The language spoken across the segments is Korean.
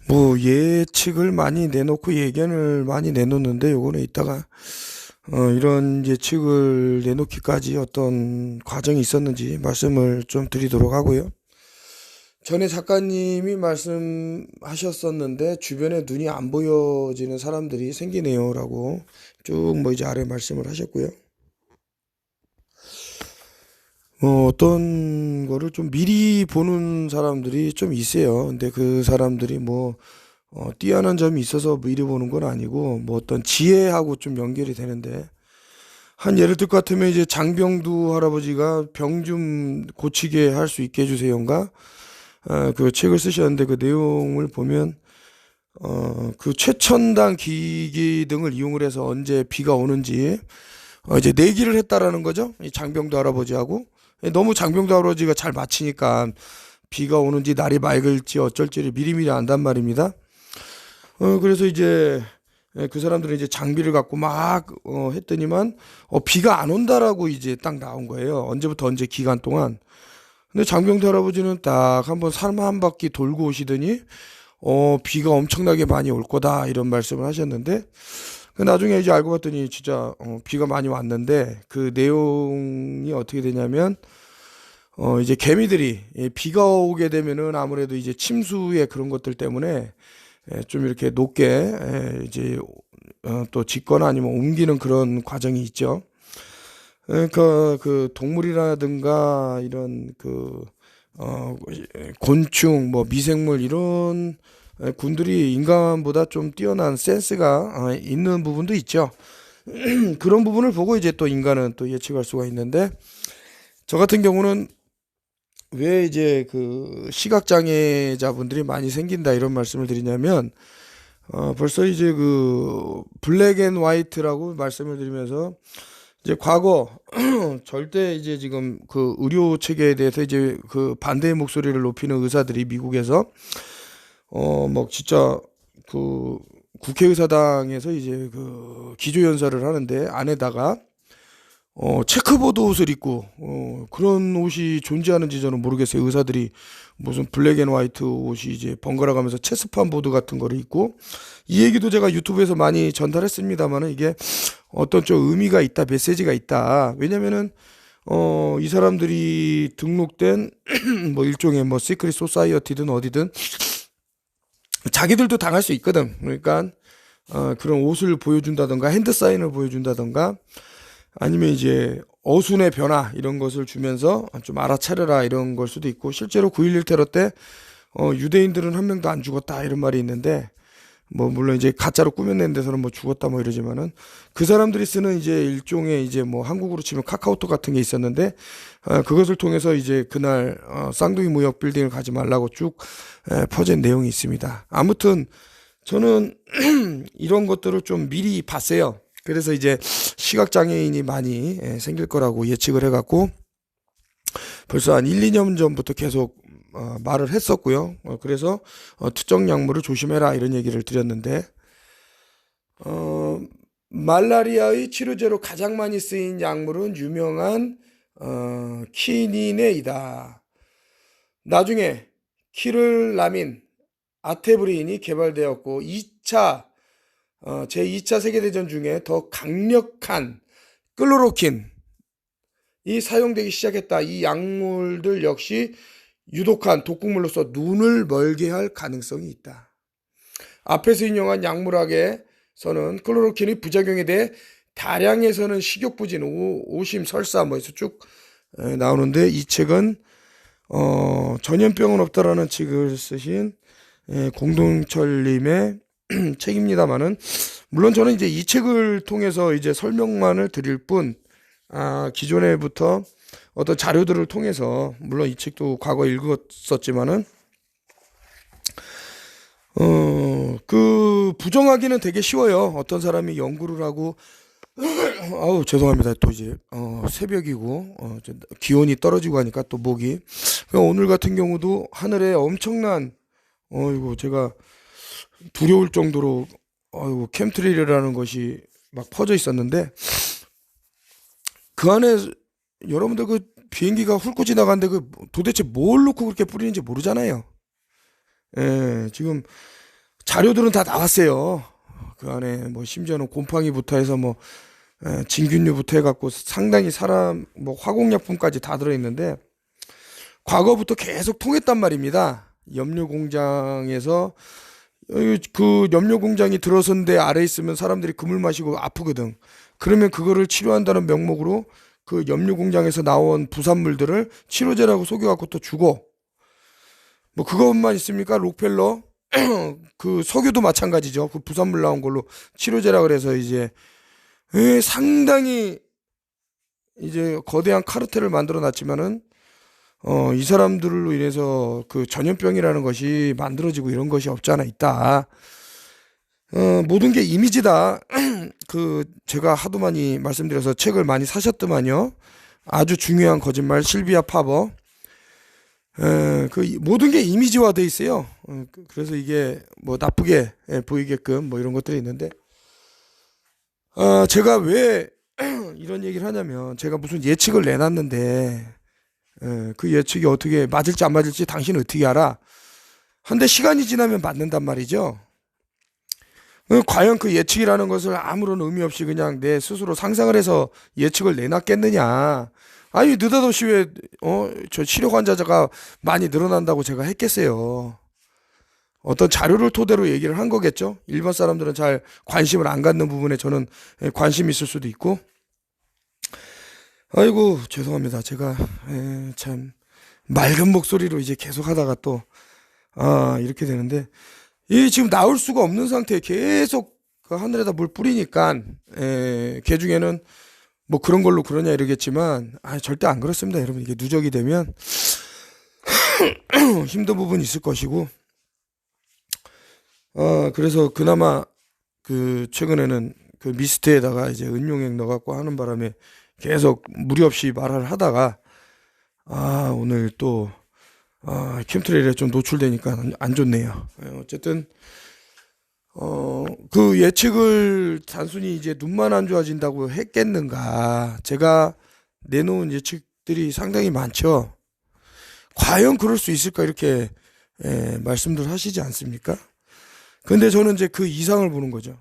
뭐 예측을 많이 내놓고 예견을 많이 내놓는데 요거는 이따가 이런 예측을 내놓기까지 어떤 과정이 있었는지 말씀을 좀 드리도록 하고요. 전에 작가님이 말씀하셨었는데 주변에 눈이 안 보여지는 사람들이 생기네요라고 쭉 뭐 이제 아래 말씀을 하셨고요. 어떤 거를 좀 미리 보는 사람들이 좀 있어요. 근데 그 사람들이 뭐 뛰어난 점이 있어서 미리 보는 건 아니고 뭐 어떤 지혜하고 좀 연결이 되는데 한 예를 들 것 같으면 이제 장병두 할아버지가 병 좀 고치게 할 수 있게 해주세요인가 그 책을 쓰셨는데 그 내용을 보면 그 최첨단 기기 등을 이용을 해서 언제 비가 오는지 이제 내기를 했다라는 거죠. 이 장병두 할아버지하고 너무 장병두 할아버지가 잘 맞히니까 비가 오는지 날이 맑을지 어쩔지를 미리미리 안단 말입니다. 그래서 이제 그 사람들은 이제 장비를 갖고 막 했더니만 비가 안 온다라고 이제 딱 나온 거예요. 언제부터 언제 기간 동안. 근데 장병태 할아버지는 딱 한번 산 한 바퀴 돌고 오시더니 비가 엄청나게 많이 올 거다 이런 말씀을 하셨는데 그 나중에 이제 알고 봤더니 진짜 비가 많이 왔는데 그 내용이 어떻게 되냐면 이제 개미들이 비가 오게 되면은 아무래도 이제 침수의 그런 것들 때문에 좀 이렇게 높게 이제 또 짓거나 아니면 옮기는 그런 과정이 있죠. 그러니까 그 동물이라든가 이런 그 곤충 뭐 미생물 이런 군들이 인간보다 좀 뛰어난 센스가 있는 부분도 있죠. 그런 부분을 보고 이제 또 인간은 또 예측할 수가 있는데 저 같은 경우는 왜 이제 그 시각장애자분들이 많이 생긴다 이런 말씀을 드리냐면 벌써 이제 그 블랙 앤 화이트라고 말씀을 드리면서 이제 과거 절대 이제 지금 그 의료 체계에 대해서 이제 그 반대의 목소리를 높이는 의사들이 미국에서 뭐 진짜 그 국회의사당에서 이제 그 기조연설을 하는데 안에다가 체크보드 옷을 입고 그런 옷이 존재하는지 저는 모르겠어요. 의사들이 무슨 블랙 앤 화이트 옷이 이제 번갈아 가면서 체스판 보드 같은 거를 입고 이 얘기도 제가 유튜브에서 많이 전달했습니다만은 이게 어떤 좀 의미가 있다, 메시지가 있다. 왜냐면은 이 사람들이 등록된 뭐 일종의 뭐 시크릿 소사이어티든 어디든 자기들도 당할 수 있거든. 그러니까 그런 옷을 보여준다던가 핸드 사인을 보여준다던가 아니면 이제 어순의 변화 이런 것을 주면서 좀 알아차려라 이런 걸 수도 있고 실제로 9.11 테러 때 유대인들은 한 명도 안 죽었다 이런 말이 있는데 뭐 물론 이제 가짜로 꾸며낸 데서는 뭐 죽었다 뭐 이러지만은 그 사람들이 쓰는 이제 일종의 이제 뭐 한국으로 치면 카카오톡 같은 게 있었는데 그것을 통해서 이제 그날 쌍둥이 무역 빌딩을 가지 말라고 쭉 퍼진 내용이 있습니다. 아무튼 저는 이런 것들을 좀 미리 봤어요. 그래서 이제 시각장애인이 많이 생길 거라고 예측을 해갖고 벌써 한 1, 2년 전부터 계속 말을 했었고요. 그래서 투정 약물을 조심해라 이런 얘기를 드렸는데 어, 말라리아의 치료제로 가장 많이 쓰인 약물은 유명한 키니네이다. 나중에 키를라민, 아테브린이 개발되었고 2차 제2차 세계대전 중에 더 강력한 클로로킨이 사용되기 시작했다. 이 약물들 역시 유독한 독극물로서 눈을 멀게 할 가능성이 있다. 앞에서 인용한 약물학에서는 클로로킨의 부작용에 대해 다량에서는 식욕부진, 오심, 설사 뭐 해서 쭉 나오는데 이 책은 전염병은 없다라는 책을 쓰신 공동철님의 책입니다만은 물론 저는 이제 이 책을 통해서 이제 설명만을 드릴 뿐 기존에부터 어떤 자료들을 통해서 물론 이 책도 과거에 읽었었지만은 그 부정하기는 되게 쉬워요. 어떤 사람이 연구를 하고 아우 죄송합니다. 또 이제 새벽이고 기온이 떨어지고 하니까 또 목이 오늘 같은 경우도 하늘에 엄청난 이거 제가 두려울 정도로 캠트레일이라는 것이 막 퍼져 있었는데 그 안에 여러분들 그 비행기가 훑고 지나가는데 그 도대체 뭘 놓고 그렇게 뿌리는지 모르잖아요. 예, 지금 자료들은 다 나왔어요. 그 안에 뭐 심지어는 곰팡이부터 해서 뭐 진균류부터 해갖고 상당히 사람 뭐 화공약품까지 다 들어있는데 과거부터 계속 통했단 말입니다. 염료 공장에서 그 염료 공장이 들어선 데 아래 있으면 사람들이 금을 마시고 아프거든. 그러면 그거를 치료한다는 명목으로 그 염료 공장에서 나온 부산물들을 치료제라고 속여갖고 또 주고 뭐 그것만 있습니까? 록펠러 그 석유도 마찬가지죠. 그 부산물 나온 걸로 치료제라 그래서 이제 상당히 이제 거대한 카르텔을 만들어 놨지만은 이 사람들로 인해서 그 전염병이라는 것이 만들어지고 이런 것이 없지 않아 있다. 모든 게 이미지다. 그 제가 하도 많이 말씀드려서 책을 많이 사셨더만요. 아주 중요한 거짓말 실비아 파버. 그 모든 게 이미지화돼 있어요. 그래서 이게 뭐 나쁘게 보이게끔 뭐 이런 것들이 있는데 제가 왜 이런 얘기를 하냐면 제가 무슨 예측을 내놨는데 그 예측이 어떻게 맞을지 안 맞을지 당신은 어떻게 알아? 한데 시간이 지나면 맞는단 말이죠. 과연 그 예측이라는 것을 아무런 의미 없이 그냥 내 스스로 상상을 해서 예측을 내놨겠느냐? 아니 느닷없이 왜 저 치료 환자가 많이 늘어난다고 제가 했겠어요. 어떤 자료를 토대로 얘기를 한 거겠죠. 일반 사람들은 잘 관심을 안 갖는 부분에 저는 관심이 있을 수도 있고. 아이고 죄송합니다. 제가 참 맑은 목소리로 이제 계속 하다가 또 이렇게 되는데 이 지금 나올 수가 없는 상태에 계속 그 하늘에다 물 뿌리니까 개 중에는 뭐 그런 걸로 그러냐 이러겠지만 절대 안 그렇습니다. 여러분 이게 누적이 되면 힘든 부분이 있을 것이고 그래서 그나마 그 최근에는 그 미스트에다가 이제 은용액 넣어갖고 하는 바람에 계속 무리 없이 말을 하다가 오늘 또 캠트레일에 좀 노출되니까 안 좋네요. 어쨌든 그 예측을 단순히 이제 눈만 안 좋아진다고 했겠는가? 제가 내놓은 예측들이 상당히 많죠. 과연 그럴 수 있을까 이렇게 말씀들 하시지 않습니까? 근데 저는 이제 그 이상을 보는 거죠.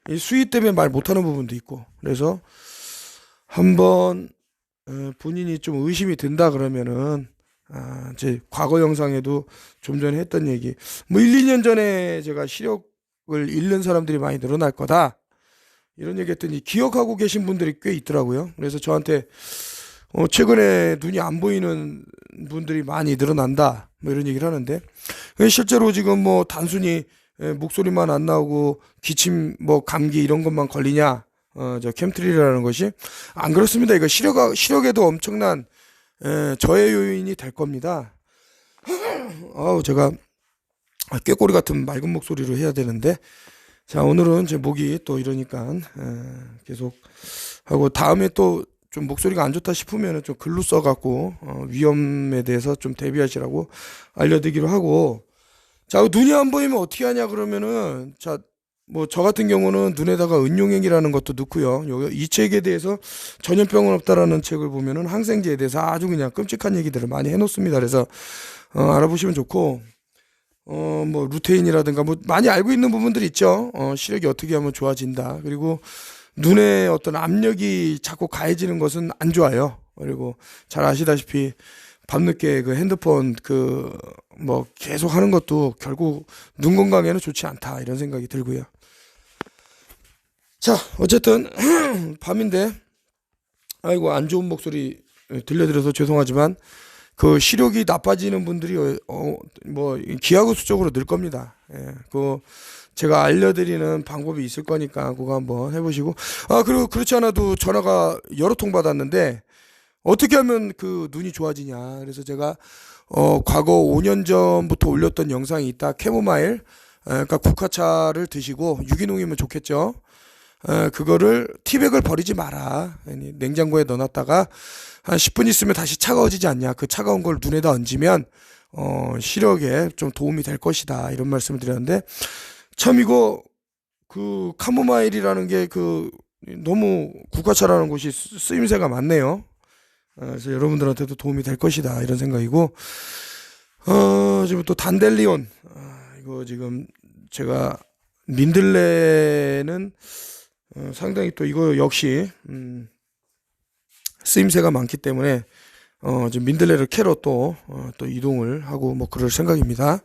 이 수위 때문에 말 못하는 부분도 있고 그래서 한번 본인이 좀 의심이 든다 그러면은 제 과거 영상에도 좀 전에 했던 얘기 뭐 1, 2년 전에 제가 시력을 잃는 사람들이 많이 늘어날 거다 이런 얘기 했더니 기억하고 계신 분들이 꽤 있더라고요. 그래서 저한테 최근에 눈이 안 보이는 분들이 많이 늘어난다 뭐 이런 얘기를 하는데 실제로 지금 뭐 단순히 목소리만 안 나오고 기침 뭐 감기 이런 것만 걸리냐 저 캠트리라는 것이 안 그렇습니다. 이거 시력에도 엄청난 저해 요인이 될 겁니다. 제가 꾀꼬리 같은 맑은 목소리로 해야 되는데 자 오늘은 제 목이 또 이러니까 계속 하고 다음에 또 좀 목소리가 안 좋다 싶으면 좀 글로 써갖고 위험에 대해서 좀 대비하시라고 알려드리기로 하고 자 눈이 안 보이면 어떻게 하냐 그러면은 자 뭐 저 같은 경우는 눈에다가 은용액이라는 것도 넣고요. 이 책에 대해서 전염병은 없다라는 책을 보면은 항생제에 대해서 아주 그냥 끔찍한 얘기들을 많이 해놓습니다. 그래서 알아보시면 좋고 뭐 루테인이라든가 뭐 많이 알고 있는 부분들이 있죠. 시력이 어떻게 하면 좋아진다. 그리고 눈에 어떤 압력이 자꾸 가해지는 것은 안 좋아요. 그리고 잘 아시다시피 밤늦게 그 핸드폰 그 뭐 계속 하는 것도 결국 눈 건강에는 좋지 않다 이런 생각이 들고요. 자 어쨌든 밤인데 아이고 안 좋은 목소리 들려드려서 죄송하지만 그 시력이 나빠지는 분들이 뭐 기하급수적으로 늘 겁니다. 그 제가 알려드리는 방법이 있을 거니까 그거 한번 해보시고 그리고 그렇지 않아도 전화가 여러 통 받았는데 어떻게 하면 그 눈이 좋아지냐 그래서 제가 과거 5년 전부터 올렸던 영상이 있다. 캐모마일 그러니까 국화차를 드시고 유기농이면 좋겠죠. 그거를 티백을 버리지 마라. 냉장고에 넣어놨다가 한 10분 있으면 다시 차가워지지 않냐. 그 차가운 걸 눈에다 얹으면 시력에 좀 도움이 될 것이다. 이런 말씀을 드렸는데 참 이거 그 카모마일이라는 게 그 너무 국화차라는 곳이 쓰임새가 많네요. 그래서 여러분들한테도 도움이 될 것이다 이런 생각이고 지금 또 단델리온 이거 지금 제가 민들레는 상당히 또 이거 역시 쓰임새가 많기 때문에 지금 민들레를 캐러 또 이동을 하고 뭐 그럴 생각입니다.